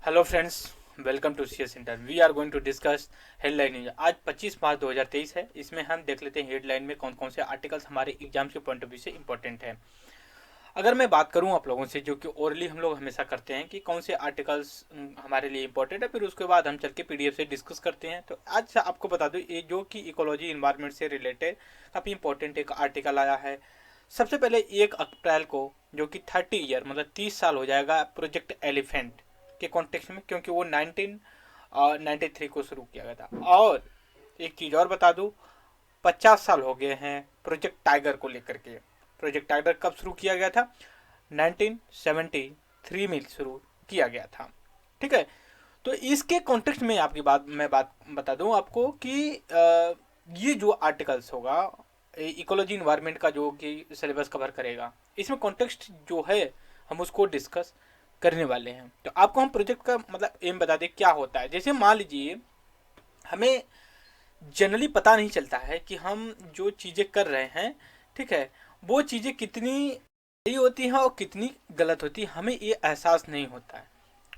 Hello friends, welcome to CS centre. We are going to discuss headline news. आज 25 मार्च 2023 है। इसमें हम देख लेते हैं हेडलाइन में कौन कौन से आर्टिकल्स हमारे एग्जाम्स के पॉइंट ऑफ व्यू से इंपॉर्टेंट है। अगर मैं बात करूं आप लोगों से, जो कि ओरली हम लोग हमेशा करते हैं कि कौन से आर्टिकल्स हमारे लिए इंपॉर्टेंट है, फिर उसके बाद हम चल के पीडीएफ से डिस्कस करते हैं। तो आज से आपको बता दूं, ये जो कि इकोलॉजी इन्वायरमेंट से रिलेटेड काफ़ी इंपॉर्टेंट एक आर्टिकल आया है। सबसे पहले 1 अप्रैल को, जो कि 30 ईयर मतलब 30 साल हो जाएगा प्रोजेक्ट एलिफेंट के कॉन्टेक्स्ट में, क्योंकि वो 1993 को शुरू किया गया था। और एक चीज़ और बता दूं, 50 साल हो गए हैं प्रोजेक्ट टाइगर को लेकर के। प्रोजेक्ट टाइगर कब शुरू किया गया था? 1973 में शुरू किया गया था। ठीक है। तो इसके कॉन्टेक्स्ट में आपकी बात बता दूं आपको कि ये जो आर्टिकल्स होगा इकोलॉजी इन्वायरमेंट का, जो कि सिलेबस कवर करेगा, इसमें कॉन्टेक्स्ट जो है हम उसको डिस्कस करने वाले हैं। तो आपको हम प्रोजेक्ट का मतलब एम बता दें क्या होता है। जैसे मान लीजिए, हमें जनरली पता नहीं चलता है कि हम जो चीज़ें कर रहे हैं, ठीक है, वो चीज़ें कितनी सही होती हैं और कितनी गलत होती है, हमें ये एहसास नहीं होता है।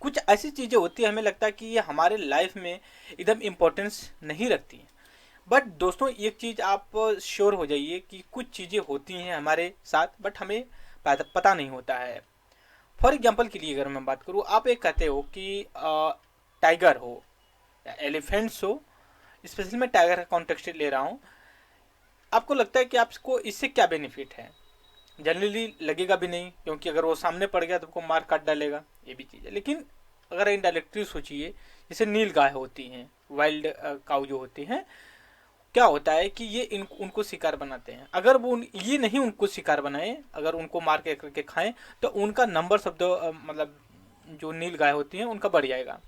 कुछ ऐसी चीज़ें होती है, हमें लगता है कि ये हमारे लाइफ में एकदम इम्पोर्टेंस नहीं रखती हैं। बट दोस्तों, एक चीज़ आप श्योर हो जाइए कि कुछ चीज़ें होती हैं हमारे साथ, बट हमें पता नहीं होता है। फॉर एग्जाम्पल के लिए अगर मैं बात करूँ, आप एक कहते हो कि टाइगर हो या एलिफेंट्स हो, स्पेशली मैं टाइगर का कॉन्टेक्स्ट ले रहा हूँ। आपको लगता है कि आपको इससे क्या बेनिफिट है? जनरली लगेगा भी नहीं, क्योंकि अगर वो सामने पड़ गया तो आपको मार काट डालेगा, ये भी चीज़ है। लेकिन अगर इनडायरेक्टली सोचिए, जैसे नील गाय होती हैं, वाइल्ड काऊ जो होती हैं, क्या होता है कि ये उनको शिकार बनाते हैं। अगर वो ये नहीं उनको शिकार बनाए, अगर उनको मार के करके खाएं, तो उनका नंबर शब्द मतलब जो नील गाय होती हैं उनका बढ़ जाएगा।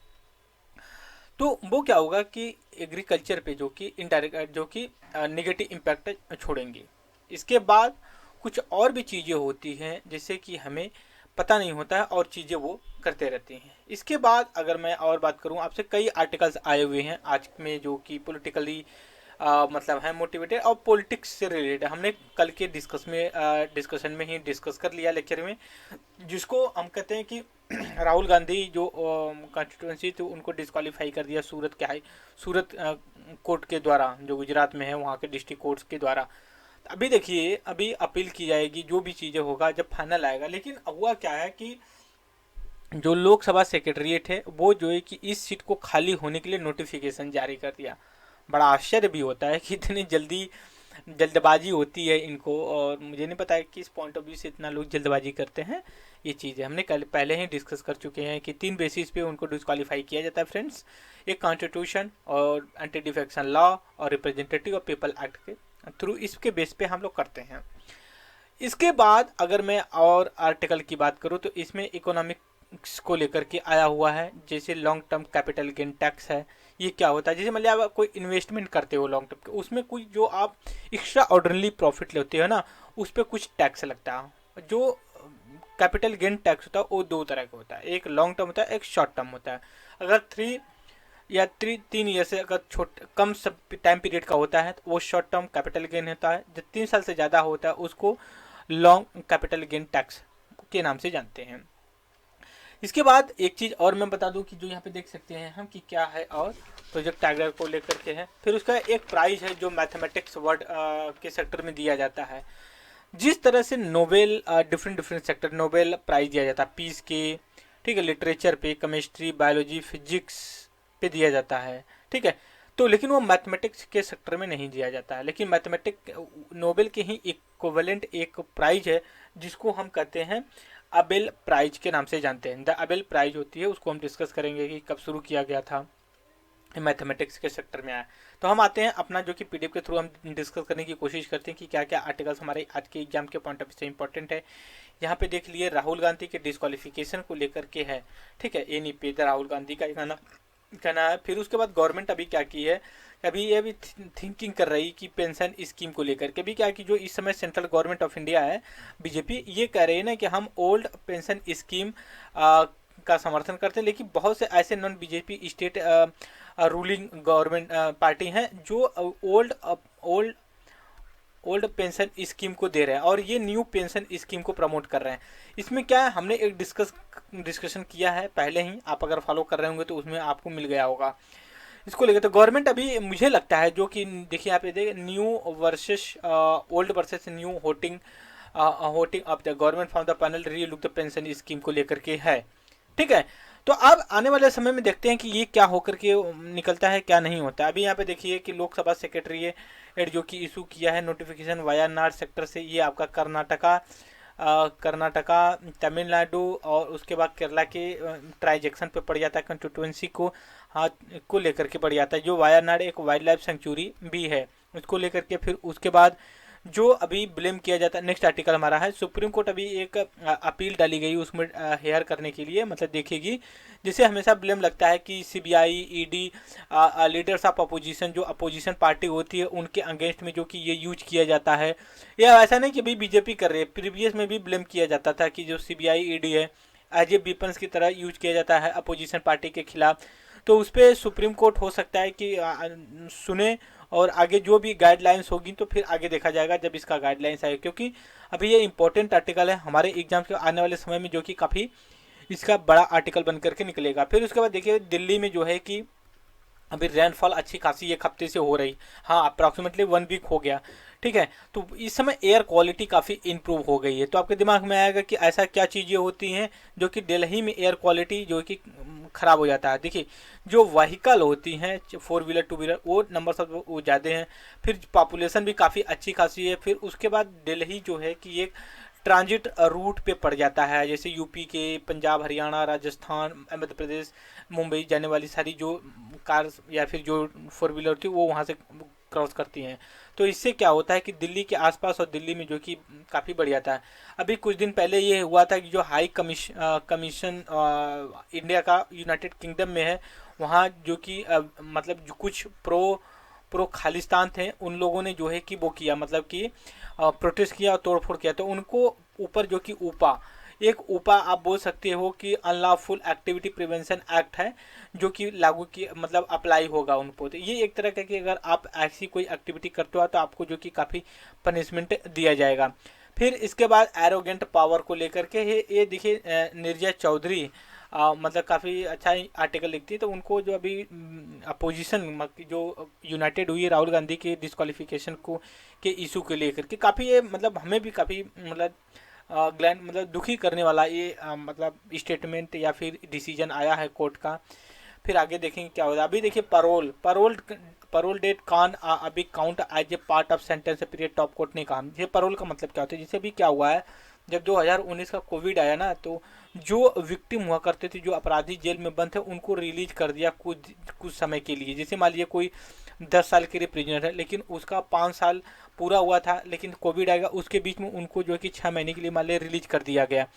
तो वो क्या होगा कि एग्रीकल्चर पे जो कि इनडायरेक्ट जो कि निगेटिव इम्पैक्ट छोड़ेंगे। इसके बाद कुछ और भी चीज़ें होती हैं जिससे कि हमें पता नहीं होता है, और चीज़ें वो करते रहती हैं। इसके बाद अगर मैं और बात करूं आपसे, कई आर्टिकल्स आए हुए हैं आज में जो कि पॉलिटिकली मतलब है मोटिवेटेड और पॉलिटिक्स से रिलेटेड। हमने कल के डिस्कशन में ही डिस्कस कर लिया लेक्चर में, जिसको हम कहते हैं कि राहुल गांधी जो कॉन्स्टिट्यूंसी थी उनको डिस्क्वालीफाई कर दिया सूरत कोर्ट के द्वारा, जो गुजरात में है, वहाँ के डिस्ट्रिक्ट कोर्ट्स के द्वारा। अभी देखिए, अभी अपील की जाएगी, जो भी चीज़ें होगा जब फाइनल आएगा। लेकिन हुआ क्या है कि जो लोकसभा सेक्रेटरीट है वो जो है कि इस सीट को खाली होने के लिए नोटिफिकेशन जारी कर दिया। बड़ा आश्चर्य भी होता है कि इतनी जल्दी जल्दबाजी होती है इनको, और मुझे नहीं पता है कि इस पॉइंट ऑफ व्यू से इतना लोग जल्दबाजी करते हैं। ये चीज़ है, हमने कल पहले ही डिस्कस कर चुके हैं कि 3 बेसिस पे उनको डिस्क्वालीफाई किया जाता है फ्रेंड्स। एक कॉन्स्टिट्यूशन और एंटी डिफेक्शन लॉ और रिप्रेजेंटेटिव और पीपल एक्ट के थ्रू, इसके बेस पे हम लोग करते हैं। इसके बाद अगर मैं और आर्टिकल की बात करूँ तो इसमें इकोनॉमिक्स को लेकर के आया हुआ है। जैसे long term capital gain tax है। ये क्या होता है? जैसे मान लिया आप कोई इन्वेस्टमेंट करते हो लॉन्ग टर्म के, उसमें कुछ जो आप एक्स्ट्रा ऑर्डनरी प्रॉफिट लेते हो ना, उस पर कुछ टैक्स लगता है। जो कैपिटल गेन टैक्स होता है वो 2 तरह का होता है, एक लॉन्ग टर्म होता है, एक शॉर्ट टर्म होता है। अगर 3 ईयर से अगर कम सब टाइम पीरियड का होता है तो वो शॉर्ट टर्म कैपिटल गेन होता है। जो 3 साल से ज़्यादा होता है उसको लॉन्ग कैपिटल गेन टैक्स के नाम से जानते हैं। इसके बाद एक चीज़ और मैं बता दूं कि जो यहाँ पे देख सकते हैं हम कि क्या है, और प्रोजेक्ट टाइगर को लेकर के है। फिर उसका एक प्राइज है जो मैथमेटिक्स वर्ड के सेक्टर में दिया जाता है। जिस तरह से Nobel different different sector Nobel prize दिया जाता है पीस के, ठीक है, लिटरेचर पे, केमिस्ट्री, बायोलॉजी, फिजिक्स पे दिया जाता है, ठीक है। तो लेकिन वो मैथमेटिक्स के सेक्टर में नहीं दिया जाता है। लेकिन मैथमेटिक नोबेल के ही इक्विवेलेंट एक प्राइज है जिसको हम कहते हैं अबेल प्राइज के नाम से जानते हैं। द अबेल प्राइज होती है, उसको हम डिस्कस करेंगे कि कब शुरू किया गया था, मैथमेटिक्स के सेक्टर में आया। तो हम आते हैं अपना जो कि पीडीएफ के थ्रू हम डिस्कस करने की कोशिश करते हैं कि क्या क्या आर्टिकल्स हमारे आज के एग्जाम के पॉइंट ऑफ व्यू से इंपॉर्टेंट है। यहाँ पे देख लिए राहुल गांधी के डिस्क्वालिफिकेशन को लेकर के है, ठीक है, ये नहीं पे राहुल गांधी का कहना है। फिर उसके बाद गवर्नमेंट अभी क्या की है, अभी ये भी थिंकिंग कर रही कि पेंशन स्कीम को लेकर के भी क्या कि जो इस समय सेंट्रल गवर्नमेंट ऑफ इंडिया है बीजेपी, ये कह रही है ना कि हम ओल्ड पेंशन स्कीम का समर्थन करते हैं। लेकिन बहुत से ऐसे non BJP state ruling government party हैं जो ओल्ड ओल्ड पेंशन स्कीम को दे रहे हैं और ये न्यू पेंशन स्कीम को प्रमोट कर रहे हैं। इसमें क्या है, हमने एक डिस्कशन किया है पहले ही, आप अगर फॉलो कर रहे होंगे तो उसमें आपको मिल गया होगा इसको लेकर। तो गवर्नमेंट अभी मुझे लगता है, जो कि देखिए यहाँ पे देखिए, new versus old versus new hurting of the government from the panel री लुक द पेंशन स्कीम को लेकर के है। ठीक है, तो अब आने वाले समय में देखते हैं कि ये क्या होकर के निकलता है, क्या नहीं होता है। अभी यहाँ पे देखिए कि लोकसभा सेक्रेटरी जो कि इशू किया है नोटिफिकेशन वायनाड सेक्टर से, ये आपका कर्नाटका, तमिलनाडु और उसके बाद केरला के ट्रांजैक्शन पे पड़ जाता है, कंस्टिट्यूंसी को हाथ को लेकर के पड़ जाता है। जो वायनाड एक वाइल्ड लाइफ सेंचुरी भी है, उसको लेकर के फिर उसके बाद जो अभी ब्लेम किया जाता है। नेक्स्ट आर्टिकल हमारा है, सुप्रीम कोर्ट अभी एक अपील डाली गई उसमें हेयर करने के लिए, मतलब देखेगी, जिसे हमेशा ब्लेम लगता है कि CBI, ED, leaders of opposition, जो अपोजिशन पार्टी होती है उनके अगेंस्ट में जो कि ये यूज किया जाता है। यह ऐसा नहीं कि अभी बीजेपी कर रही है, प्रीवियस में भी ब्लेम किया जाता था कि जो सीबीआई, ईडी है एज ए वेपन्स की तरह यूज किया जाता है अपोजिशन पार्टी के खिलाफ। तो उस पर सुप्रीम कोर्ट हो सकता है कि सुने और आगे जो भी गाइडलाइंस होगी तो फिर आगे देखा जाएगा जब इसका गाइडलाइंस आएगा, क्योंकि अभी ये इंपॉर्टेंट आर्टिकल है हमारे एग्जाम के आने वाले समय में, जो कि काफ़ी इसका बड़ा आर्टिकल बन करके निकलेगा। फिर उसके बाद देखिए दिल्ली में जो है कि अभी रेनफॉल अच्छी खासी एक हफ्ते से हो रही, हाँ अप्रॉक्सीमेटली 1 वीक हो गया। ठीक है, तो इस समय एयर क्वालिटी काफ़ी इंप्रूव हो गई है। तो आपके दिमाग में आएगा कि ऐसा क्या चीज़ें होती हैं जो कि दिल्ली में एयर क्वालिटी जो कि ख़राब हो जाता है। देखिए जो व्हीकल होती हैं 4 व्हीलर 2 व्हीलर, वो नंबर सब वो ज़्यादा हैं, फिर पॉपुलेशन भी काफ़ी अच्छी खासी है। फिर उसके बाद दिल्ली जो है कि एक ट्रांजिट रूट पे पड़ जाता है, जैसे यूपी के, पंजाब, हरियाणा, राजस्थान, मध्य प्रदेश, मुंबई जाने वाली सारी जो कार या फिर जो 4 व्हीलर होती है वो वहाँ से क्रॉस करती हैं। तो इससे क्या होता है कि दिल्ली के आसपास और दिल्ली में जो कि काफ़ी बढ़ जाता है। अभी कुछ दिन पहले ये हुआ था कि जो हाई कमीशन इंडिया का यूनाइटेड किंगडम में है, वहाँ जो कि मतलब जो कुछ प्रो खालिस्तान थे, उन लोगों ने जो है कि वो किया, मतलब कि प्रोटेस्ट किया और तोड़फोड़ किया। तो उनको ऊपर जो कि ऊपा आप बोल सकते हो कि अनलॉफुल एक्टिविटी प्रिवेंशन एक्ट है, जो कि लागू की मतलब अप्लाई होगा उनको। तो ये एक तरह का कि अगर आप ऐसी कोई एक्टिविटी करते हो तो आपको जो कि काफ़ी पनिशमेंट दिया जाएगा। फिर इसके बाद एरोगेंट पावर को लेकर के ये देखिए निर्जय चौधरी मतलब काफ़ी अच्छा आर्टिकल लिखती है। तो उनको जो अभी अपोजिशन जो यूनाइटेड हुई है राहुल गांधी के डिस्क्वालिफिकेशन को के इशू को लेकर के, काफ़ी ये मतलब हमें भी काफ़ी मतलब ग्लैंड मतलब दुखी करने वाला ये मतलब स्टेटमेंट या फिर डिसीजन आया है कोर्ट का। फिर आगे देखेंगे क्या होगा। अभी देखिए परोल डेट कान अभी count as a part of sentence period, top court ने कहा। ये परोल का मतलब क्या होता है, जिससे भी क्या हुआ है, जब 2019 का कोविड आया ना, तो जो विक्टिम हुआ करते थे, जो अपराधी जेल में बंद थे, उनको रिलीज कर दिया कुछ समय के लिए। जैसे मान लीजिए कोई 10 साल के लिए प्रिजनर है, लेकिन उसका 5 साल पूरा हुआ था, लेकिन कोविड आएगा, उसके बीच में उनको जो है कि 6 महीने के लिए मान लिया रिलीज कर दिया गया।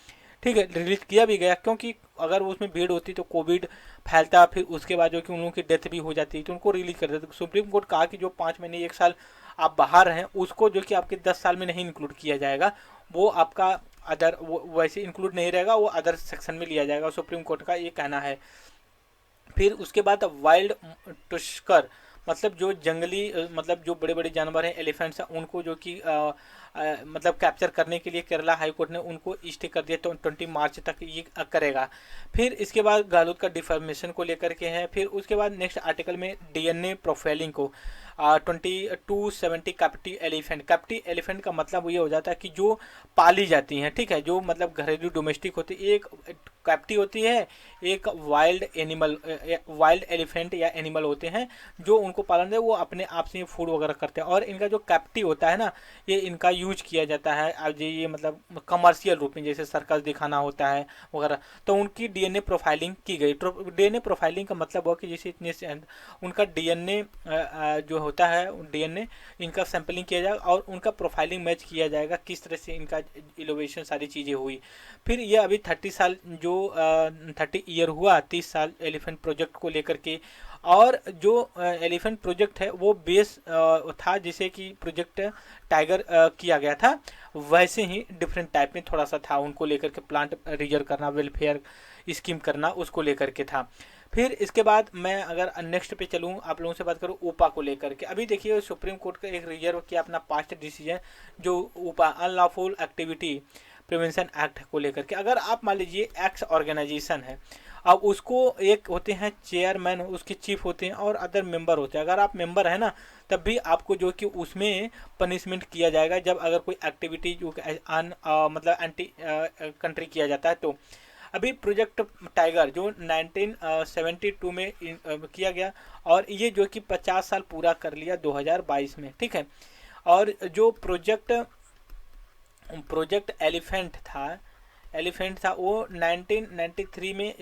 ठीक है, रिलीज किया भी गया, क्योंकि अगर उसमें भीड़ होती तो कोविड फैलता, फिर उसके बाद जो कि उन लोगों की डेथ भी हो जाती, तो उनको रिलीज कर देते। सुप्रीम कोर्ट कहा कि जो 5 महीने 1 साल आप बाहर हैं, उसको जो कि आपके 10 साल में नहीं इंक्लूड किया जाएगा, वो आपका अदर वैसे इंक्लूड नहीं रहेगा, वो अदर सेक्शन में लिया जाएगा। सुप्रीम कोर्ट का ये कहना है। फिर उसके बाद वाइल्ड टुस्कर मतलब जो जंगली मतलब जो बड़े बड़े जानवर हैं, एलिफेंट्स हैं, उनको जो कि मतलब कैप्चर करने के लिए केरला हाई कोर्ट ने उनको स्टे कर दिया, तो 20 मार्च तक ये करेगा। फिर इसके बाद गहलोत का डिफॉर्मेशन को लेकर के है। फिर उसके बाद नेक्स्ट आर्टिकल में डीएनए प्रोफाइलिंग को 2270 कैप्टी एलिफेंट का मतलब ये हो जाता है कि जो पाली जाती हैं, ठीक है, जो मतलब घरेलू डोमेस्टिक होती है। एक कैप्टी होती है, एक वाइल्ड एलिफेंट या एनिमल होते हैं जो उनको पालन है, वो अपने आप से फूड वगैरह करते हैं। और इनका जो कैप्टी होता है ना, ये इनका यूज किया जाता है अब ये मतलब कमर्शियल रूप में, जैसे सर्कस दिखाना होता है वगैरह। तो उनकी डीएनए प्रोफाइलिंग की गई। डीएनए प्रोफाइलिंग का मतलब हुआ कि जैसे इतने उनका डीएनए जो होता है, डीएनए इनका सैंपलिंग किया जाएगा और उनका प्रोफाइलिंग मैच किया जाएगा, किस तरह से इनका इनोवेशन सारी चीज़ें हुई। फिर ये अभी 30 साल जो 30 ईयर हुआ, 30 साल एलिफेंट प्रोजेक्ट को लेकर के। और जो एलिफेंट प्रोजेक्ट है वो बेस था, जिसे कि प्रोजेक्ट टाइगर किया गया था, वैसे ही डिफरेंट टाइप में थोड़ा सा था, उनको लेकर के प्लांट रिजर्व करना, वेलफेयर स्कीम करना, उसको लेकर के था। फिर इसके बाद मैं अगर नेक्स्ट पे चलूँ, आप लोगों से बात करूँ ऊपा को लेकर के। अभी देखिए सुप्रीम कोर्ट का एक रिजर्व किया अपना पास्ट डिसीजन, जो ऊपा अनलॉफुल एक्टिविटी प्रिवेंशन एक्ट को लेकर के। अगर आप मान लीजिए एक्स ऑर्गेनाइजेशन है, अब उसको एक होते हैं चेयरमैन, उसके चीफ होते हैं और अदर मेंबर होते हैं। अगर आप मेंबर है ना, तब भी आपको जो कि उसमें पनिशमेंट किया जाएगा जब अगर कोई एक्टिविटी जो मतलब एंटी कंट्री किया जाता है तो। अभी प्रोजेक्ट टाइगर जो 1972 में किया गया, और ये जो कि 50 साल पूरा कर लिया 2022 में, ठीक है। और जो प्रोजेक्ट एलिफेंट था वो 1993 में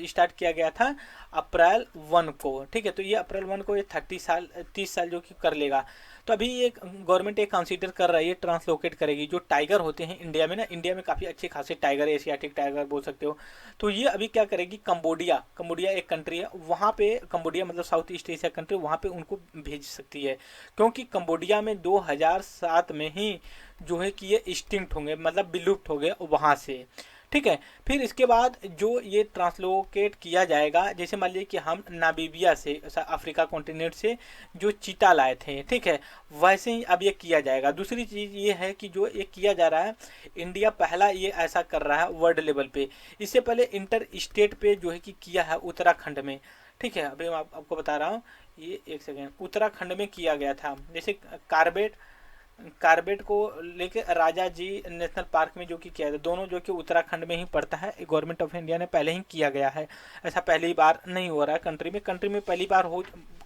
स्टार्ट किया गया था अप्रैल 1 को, ठीक है। तो ये अप्रैल 1 को ये 30 साल जो कि कर लेगा। तो अभी ये गवर्नमेंट एक कंसीडर कर रही है, ट्रांसलोकेट करेगी जो टाइगर होते हैं इंडिया में ना। इंडिया में काफ़ी अच्छे खासे टाइगर, एशियाटिक टाइगर बोल सकते हो। तो ये अभी क्या करेगी, कंबोडिया एक कंट्री है, वहाँ पे कंबोडिया मतलब साउथ ईस्ट एशिया कंट्री, वहाँ पे उनको भेज सकती है। क्योंकि कंबोडिया में 2007 में ही जो है कि ये एक्सटिंक्ट होंगे, मतलब विलुप्त हो गए वहाँ से, ठीक है। फिर इसके बाद जो ये ट्रांसलोकेट किया जाएगा, जैसे मान लीजिए कि हम नामीबिया से, अफ्रीका कॉन्टिनेंट से जो चीता लाए थे, ठीक है, वैसे ही अब ये किया जाएगा। दूसरी चीज़ ये है कि जो ये किया जा रहा है, इंडिया पहला ये ऐसा कर रहा है वर्ल्ड लेवल पे। इससे पहले इंटर स्टेट पे जो है कि किया है उत्तराखंड में, ठीक है। अभी मैं आपको बता रहा हूँ, ये एक सेकेंड, उत्तराखंड में किया गया था। जैसे कार्बेट को लेके राजा जी नेशनल पार्क में जो कि किया था, दोनों जो कि उत्तराखंड में ही पड़ता है। गवर्नमेंट ऑफ इंडिया ने पहले ही किया गया है, ऐसा पहली बार नहीं हो रहा है कंट्री में पहली बार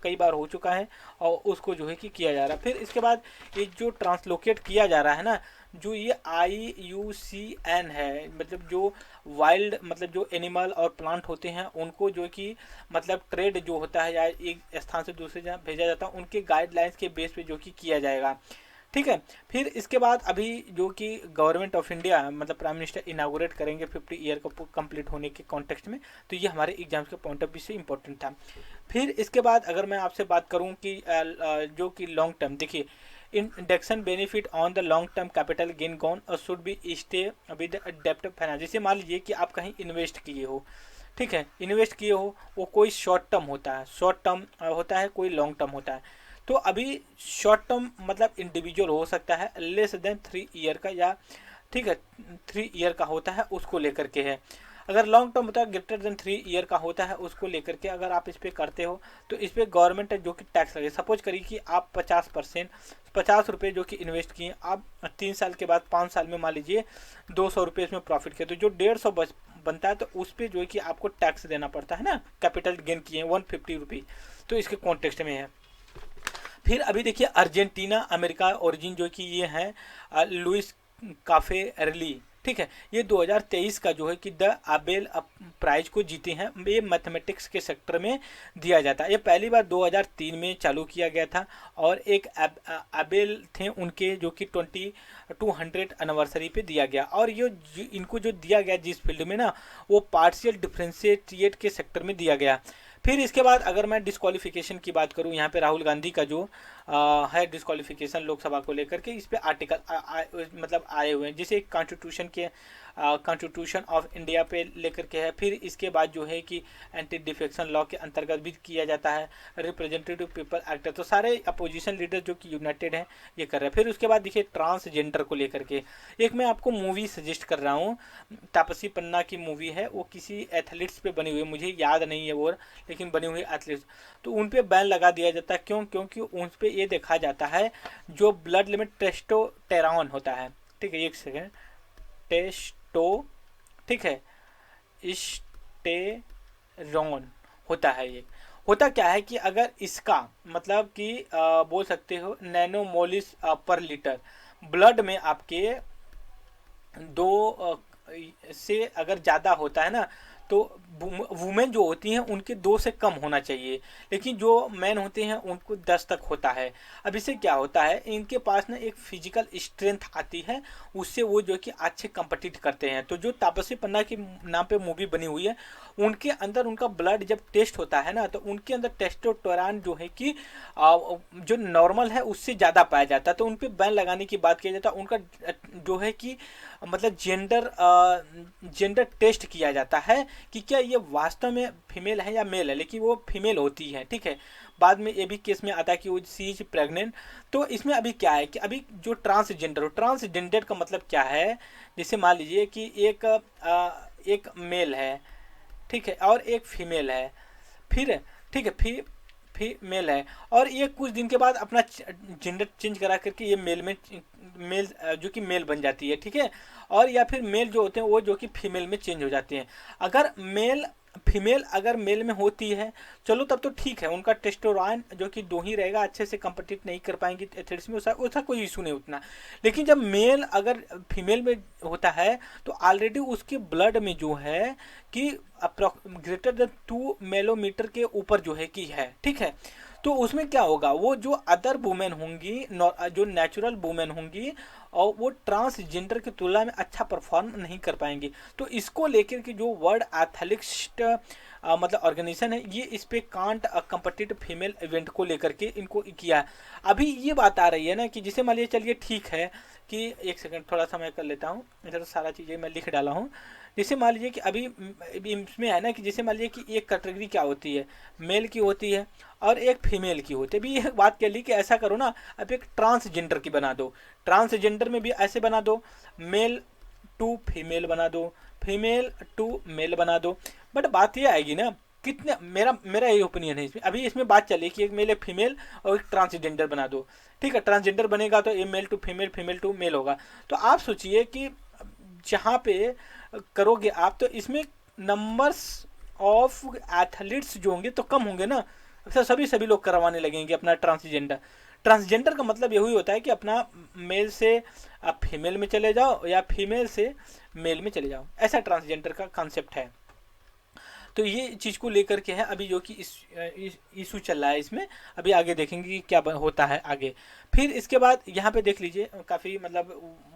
कई बार हो चुका है, और उसको जो है कि किया जा रहा है। फिर इसके बाद ये जो ट्रांसलोकेट किया जा रहा है ना, जो ये IUCN है, मतलब जो वाइल्ड मतलब जो एनिमल और प्लांट होते हैं उनको जो कि मतलब ट्रेड जो होता है या एक स्थान से दूसरे जगह भेजा जाता है, उनके गाइडलाइंस के बेस पे जो कि किया जाएगा, ठीक है। फिर इसके बाद अभी जो कि गवर्नमेंट ऑफ इंडिया मतलब प्राइम मिनिस्टर इनागोरेट करेंगे 50 ईयर को कंप्लीट होने के कॉन्टेक्स्ट में। तो ये हमारे एग्जाम्स के पॉइंट ऑफ व्यू से इम्पोर्टेंट था। फिर इसके बाद अगर मैं आपसे बात करूं कि जो कि लॉन्ग टर्म, देखिए indexation benefit on the long term capital gain gone और शुड बी स्टे विद डेप्ट फाइनेंस। जैसे मान लीजिए कि आप कहीं इन्वेस्ट किए हो, ठीक है, इन्वेस्ट किए हो, वो कोई शॉर्ट टर्म होता है, कोई लॉन्ग टर्म होता है। तो अभी शॉर्ट टर्म मतलब इंडिविजुअल हो सकता है लेस देन 3 ईयर का, या ठीक है 3 ईयर का होता है, उसको लेकर के है। अगर लॉन्ग टर्म होता है ग्रेटर देन 3 ईयर का होता है, उसको लेकर के अगर आप इस पर करते हो तो इस पर गवर्नमेंट जो कि टैक्स लगे। सपोज करिए कि आप 50 रुपये जो कि इन्वेस्ट किए, आप 3 साल के बाद 5 साल में मान लीजिए 200 रुपये इसमें प्रॉफिट किए, तो जो 150 बनता है तो उस पर जो है कि आपको टैक्स देना पड़ता है ना। कैपिटल गेन किए 150 रुपये, तो इसके कॉन्टेक्स्ट में है। फिर अभी देखिए अर्जेंटीना अमेरिका ओरिजिन जो कि ये है लुइस काफेरली, ठीक है, ये 2023 का जो है कि द आबेल प्राइज को जीते हैं। ये मैथमेटिक्स के सेक्टर में दिया जाता है। ये पहली बार 2003 में चालू किया गया था, और एक आबेल थे उनके जो कि 200 एनिवर्सरी पे दिया गया। और ये इनको जो दिया गया जिस फील्ड में ना, वो पार्शियल डिफ्रेंशिएट के सेक्टर में दिया गया। फिर इसके बाद अगर मैं डिस्क्वालिफिकेशन की बात करूं, यहाँ पे राहुल गांधी का जो है डिस्क्वालिफिकेशन लोकसभा को लेकर के, इस पे आर्टिकल मतलब आए हुए हैं, जैसे कॉन्स्टिट्यूशन ऑफ इंडिया पे लेकर के है। फिर इसके बाद जो है कि एंटी डिफेक्शन लॉ के अंतर्गत भी किया जाता है, रिप्रेजेंटेटिव पीपल एक्ट। तो सारे अपोजिशन लीडर जो कि यूनाइटेड हैं ये कर रहे हैं। फिर उसके बाद देखिए ट्रांसजेंडर को लेकर के एक मैं आपको मूवी सजेस्ट कर रहा हूँ, तापसी पन्ना की मूवी है, वो किसी एथलीट्स पे बनी हुई है, मुझे याद नहीं है वो, लेकिन बनी हुई एथलीट्स। तो उन पे बैन लगा दिया जाता है, क्यों? क्योंकि उन पे ये देखा जाता है जो ब्लड लिमिट टेस्टोस्टेरोन होता है, ठीक है, एक सेकेंड, ठीक है, स्टेरॉन होता है। ये होता क्या है कि अगर इसका मतलब कि बोल सकते हो नैनोमोलिस पर लीटर ब्लड में आपके 2 से अगर ज़्यादा होता है ना, तो वुमेन जो होती हैं उनके 2 से कम होना चाहिए, लेकिन जो मैन होते हैं उनको 10 तक होता है। अब इससे क्या होता है, इनके पास ना एक फिजिकल स्ट्रेंथ आती है, उससे वो जो कि अच्छे कम्पीट करते हैं। तो जो तापसी पन्ना की नाम पे मूवी बनी हुई है, उनके अंदर उनका ब्लड जब टेस्ट होता है ना, तो उनके अंदर टेस्टोस्टेरोन जो है कि जो नॉर्मल है उससे ज़्यादा पाया जाता है। तो उन पर बैन लगाने की बात की जाता है। उनका जो है कि मतलब जेंडर टेस्ट किया जाता है कि क्या ये वास्तव में फीमेल है या मेल है, लेकिन वो फीमेल होती है। ठीक है, बाद में ये भी केस में आता है कि वो सी इज प्रेग्नेंट। तो इसमें अभी क्या है कि अभी जो ट्रांसजेंडर हो, ट्रांसजेंडर का मतलब क्या है, जैसे मान लीजिए कि एक मेल है, ठीक है, और एक फीमेल है, फिर ठीक है, फीमेल है, और ये कुछ दिन के बाद अपना जेंडर चेंज करा करके ये मेल जो कि मेल बन जाती है। ठीक है, और या फिर मेल जो होते हैं वो जो कि फीमेल में चेंज हो जाते हैं। अगर फीमेल अगर मेल में होती है, चलो तब तो ठीक है, उनका टेस्टोस्टेरोन जो कि दो ही रहेगा, अच्छे से कंपीट नहीं कर पाएंगी एथलेटिक्स में, उसका कोई इशू नहीं उतना। लेकिन जब मेल अगर फीमेल में होता है तो ऑलरेडी उसके ब्लड में जो है कि ग्रेटर देन 2 मिलीमीटर के ऊपर जो है कि है। ठीक है, तो उसमें क्या होगा, वो जो अदर वुमेन होंगी, जो नेचुरल वुमेन होंगी, और वो ट्रांसजेंडर की तुलना में अच्छा परफॉर्म नहीं कर पाएंगी। तो इसको लेकर के जो वर्ल्ड एथलेटिक्स मतलब ऑर्गेनाइजेशन है, ये इस पे कांट कम्पिटिटिव फीमेल इवेंट को लेकर के इनको किया है। अभी ये बात आ रही है ना कि जिसे मान लीजिए, चलिए ठीक है कि एक सेकंड थोड़ा सा मैं कर लेता हूँ, इधर सारा चीज़ें मैं लिख डाला हूँ। जैसे मान लीजिए कि अभी इसमें है ना कि जैसे मान लीजिए कि एक कैटेगरी क्या होती है, मेल की होती है और एक फीमेल की होती है। अभी ये बात कह ली कि ऐसा करो ना, अब एक ट्रांसजेंडर की बना दो, ट्रांसजेंडर में भी ऐसे बना दो, मेल टू फीमेल बना दो, फीमेल टू मेल बना दो। बट बात ये आएगी ना, कितने मेरा यही ओपिनियन है इसमें। अभी इसमें बात चले कि एक मेल एक फीमेल और एक ट्रांसजेंडर बना दो। ठीक है, ट्रांसजेंडर बनेगा तो ये male to female, female to male होगा। तो आप सोचिए कि जहाँ पे करोगे आप, तो इसमें नंबर्स ऑफ एथलीट्स जो होंगे तो कम होंगे ना। अक्सर सभी लोग करवाने लगेंगे अपना ट्रांसजेंडर। ट्रांसजेंडर का मतलब यही होता है कि अपना मेल से आप फीमेल में चले जाओ या फीमेल से मेल में चले जाओ, ऐसा ट्रांसजेंडर का कॉन्सेप्ट है। तो ये चीज़ को लेकर के है अभी जो कि इस इशू चल रहा है इसमें। अभी आगे देखेंगे कि क्या होता है आगे। फिर इसके बाद यहाँ पे देख लीजिए, काफ़ी मतलब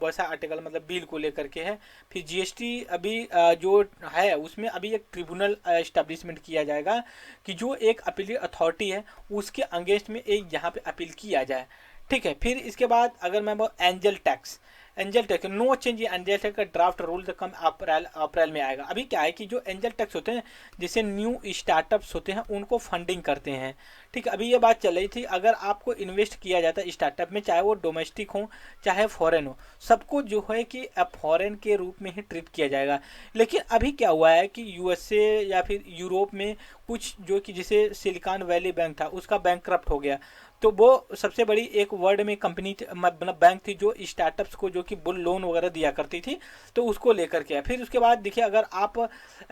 वैसा आर्टिकल मतलब बिल को लेकर के है। फिर जीएसटी अभी जो है उसमें अभी एक ट्रिब्यूनल इस्टेब्लिशमेंट किया जाएगा कि जो एक अपील अथॉरिटी है उसके अगेंस्ट में एक यहाँ पे अपील किया जाए। ठीक है, फिर इसके बाद अगर मैं angel tax, no change angel tax का ड्राफ्ट रूल कम अप्रैल में आएगा। अभी क्या है कि जो एंजल टैक्स होते हैं, जैसे न्यू स्टार्टअप्स होते हैं उनको फंडिंग करते हैं। ठीक है, अभी ये बात चल रही थी, अगर आपको इन्वेस्ट किया जाता है स्टार्टअप में, चाहे वो डोमेस्टिक हो चाहे फॉरेन हो, सबको जो है कि फॉरेन के रूप में ही ट्रीट किया जाएगा। लेकिन अभी क्या हुआ है कि यूएसए या फिर यूरोप में कुछ जो कि जैसे सिलिकॉन वैली बैंक था उसका बैंकक्रप्ट हो गया, तो वो सबसे बड़ी एक वर्ल्ड में कंपनी मतलब बैंक थी जो स्टार्टअप्स को जो कि बुल लोन वगैरह दिया करती थी, तो उसको लेकर के। फिर उसके बाद देखिए, अगर आप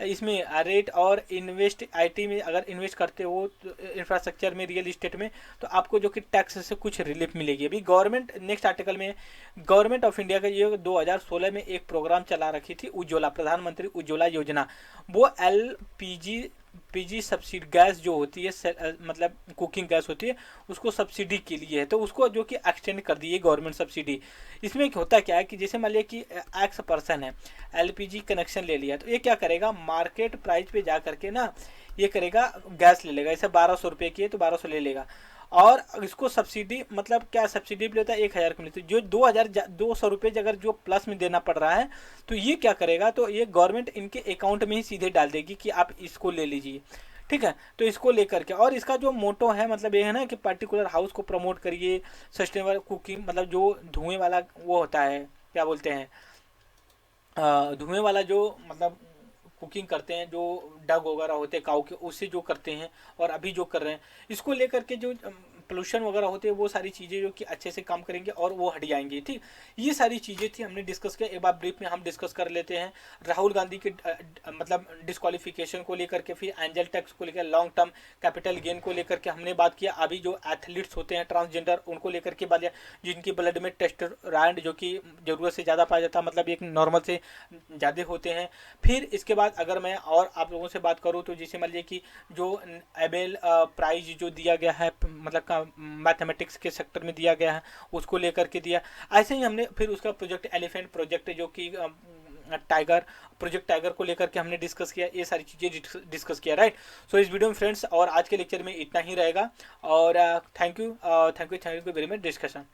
इसमें रेट और इन्वेस्ट आईटी में अगर इन्वेस्ट करते हो तो इंफ्रास्ट्रक्चर में, रियल इस्टेट में, तो आपको जो कि टैक्स से कुछ रिलीफ मिलेगी। अभी गवर्नमेंट नेक्स्ट आर्टिकल में, गवर्नमेंट ऑफ इंडिया का ये 2016 में एक प्रोग्राम चला रखी थी, उज्ज्वला, प्रधानमंत्री उज्ज्वला योजना। वो पीजी सब्सिडी गैस जो होती है, मतलब कुकिंग गैस होती है, उसको सब्सिडी के लिए है, तो उसको जो कि एक्सटेंड कर दी है गवर्नमेंट सब्सिडी। इसमें होता क्या है कि जैसे मान लिया कि एक्स पर्सन है, एलपीजी कनेक्शन ले लिया, तो ये क्या करेगा, मार्केट प्राइस पे जा करके ना ये करेगा, गैस ले लेगा। जैसे 1200 रुपये की है तो 1200 ले लेगा, और इसको सब्सिडी मतलब क्या सब्सिडी भी लेता है 1000 की मिलती है, जो 2,200 रुपये अगर जो प्लस में देना पड़ रहा है, तो ये क्या करेगा, तो ये गवर्नमेंट इनके अकाउंट में ही सीधे डाल देगी कि आप इसको ले लीजिए। ठीक है, तो इसको लेकर के, और इसका जो मोटो है मतलब ये है ना कि पर्टिकुलर हाउस को प्रमोट करिए, सस्टेनेबल कुकिंग, मतलब जो धुएं वाला वो होता है, क्या बोलते हैं, धुएं वाला जो मतलब कुकिंग करते हैं, जो डग वगैरह होते हैं काऊ के, उससे जो करते हैं और अभी जो कर रहे हैं, इसको लेकर के जो पोल्यूशन वगैरह होते हैं, वो सारी चीज़ें जो कि अच्छे से काम करेंगे और वो हट जाएंगी। ठीक, ये सारी चीज़ें थी, हमने डिस्कस किया। एक बार ब्रीफ में हम डिस्कस कर लेते हैं राहुल गांधी के मतलब डिस्क्वालिफिकेशन को लेकर के, फिर एंजल टैक्स को लेकर, लॉन्ग टर्म कैपिटल गेन को लेकर के हमने बात किया। अभी जो एथलीट्स होते हैं ट्रांसजेंडर, उनको लेकर के बात, जिनकी ब्लड में टेस्टोस्टेरोन जो कि ज़रूरत से ज़्यादा पाया जाता है, मतलब एक नॉर्मल से ज़्यादा होते हैं। फिर इसके बाद अगर मैं और आप लोगों से बात करूँ तो जैसे मान लीजिए कि जो एबेल प्राइज जो दिया गया है, मतलब मैथमेटिक्स के सेक्टर में दिया गया है, उसको लेकर के दिया। ऐसे ही हमने फिर उसका प्रोजेक्ट एलिफेंट प्रोजेक्ट जो कि टाइगर, प्रोजेक्ट टाइगर को लेकर के हमने डिस्कस किया, ये सारी चीज़ें डिस्कस किया, राइट। सो इस वीडियो में फ्रेंड्स और आज के लेक्चर में इतना ही रहेगा, और thank you very much discussion.